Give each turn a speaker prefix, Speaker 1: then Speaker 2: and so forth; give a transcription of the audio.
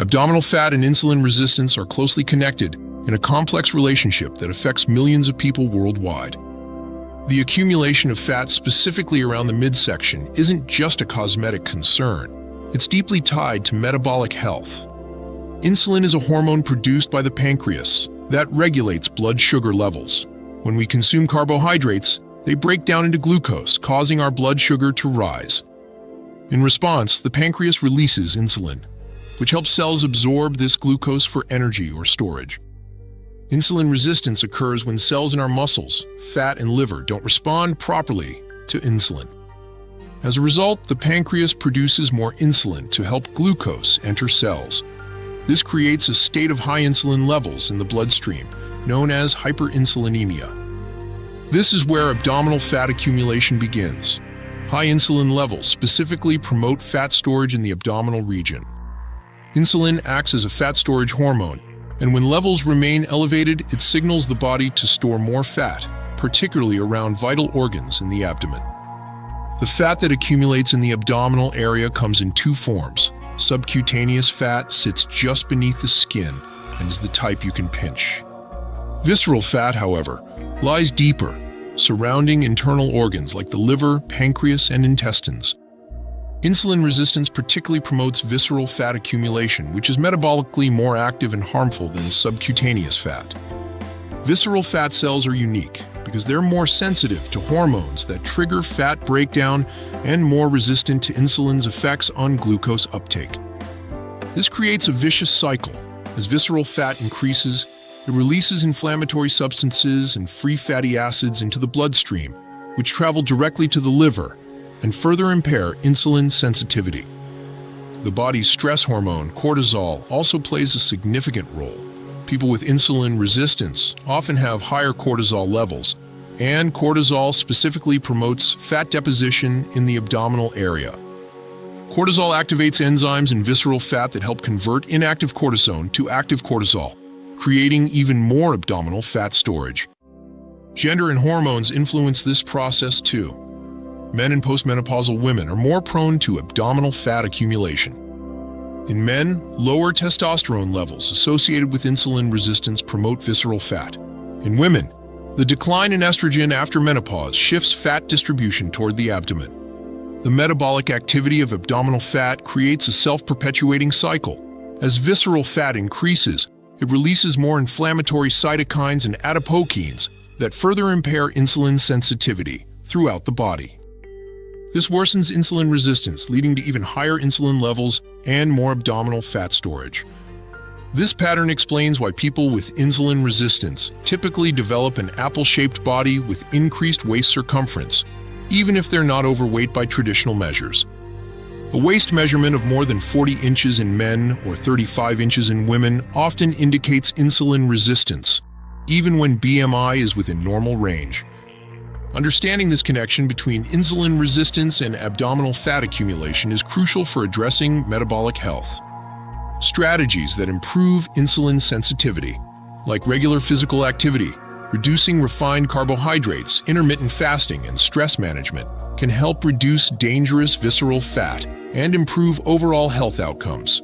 Speaker 1: Abdominal fat and insulin resistance are closely connected in a complex relationship that affects millions of people worldwide. The accumulation of fat specifically around the midsection isn't just a cosmetic concern. It's deeply tied to metabolic health. Insulin is a hormone produced by the pancreas that regulates blood sugar levels. When we consume carbohydrates, they break down into glucose, causing our blood sugar to rise. In response, the pancreas releases insulin, which helps cells absorb this glucose for energy or storage. Insulin resistance occurs when cells in our muscles, fat, and liver don't respond properly to insulin. As a result, the pancreas produces more insulin to help glucose enter cells. This creates a state of high insulin levels in the bloodstream, known as hyperinsulinemia. This is where abdominal fat accumulation begins. High insulin levels specifically promote fat storage in the abdominal region. Insulin acts as a fat storage hormone, and when levels remain elevated, it signals the body to store more fat, particularly around vital organs in the abdomen. The fat that accumulates in the abdominal area comes in two forms. Subcutaneous fat sits just beneath the skin and is the type you can pinch. Visceral fat, however, lies deeper, surrounding internal organs like the liver, pancreas, and intestines. Insulin resistance particularly promotes visceral fat accumulation, which is metabolically more active and harmful than subcutaneous fat. Visceral fat cells are unique because they're more sensitive to hormones that trigger fat breakdown and more resistant to insulin's effects on glucose uptake. This creates a vicious cycle. As visceral fat increases, it releases inflammatory substances and free fatty acids into the bloodstream, which travel directly to the liver and further impair insulin sensitivity. The body's stress hormone, cortisol, also plays a significant role. People with insulin resistance often have higher cortisol levels, and cortisol specifically promotes fat deposition in the abdominal area. Cortisol activates enzymes in visceral fat that help convert inactive cortisone to active cortisol, creating even more abdominal fat storage. Gender and hormones influence this process too. Men and postmenopausal women are more prone to abdominal fat accumulation. In men, lower testosterone levels associated with insulin resistance promote visceral fat. In women, the decline in estrogen after menopause shifts fat distribution toward the abdomen. The metabolic activity of abdominal fat creates a self-perpetuating cycle. As visceral fat increases, it releases more inflammatory cytokines and adipokines that further impair insulin sensitivity throughout the body. This worsens insulin resistance, leading to even higher insulin levels and more abdominal fat storage. This pattern explains why people with insulin resistance typically develop an apple-shaped body with increased waist circumference, even if they're not overweight by traditional measures. A waist measurement of more than 40 inches in men or 35 inches in women often indicates insulin resistance, even when BMI is within normal range. Understanding this connection between insulin resistance and abdominal fat accumulation is crucial for addressing metabolic health. Strategies that improve insulin sensitivity, like regular physical activity, reducing refined carbohydrates, intermittent fasting, and stress management, can help reduce dangerous visceral fat and improve overall health outcomes.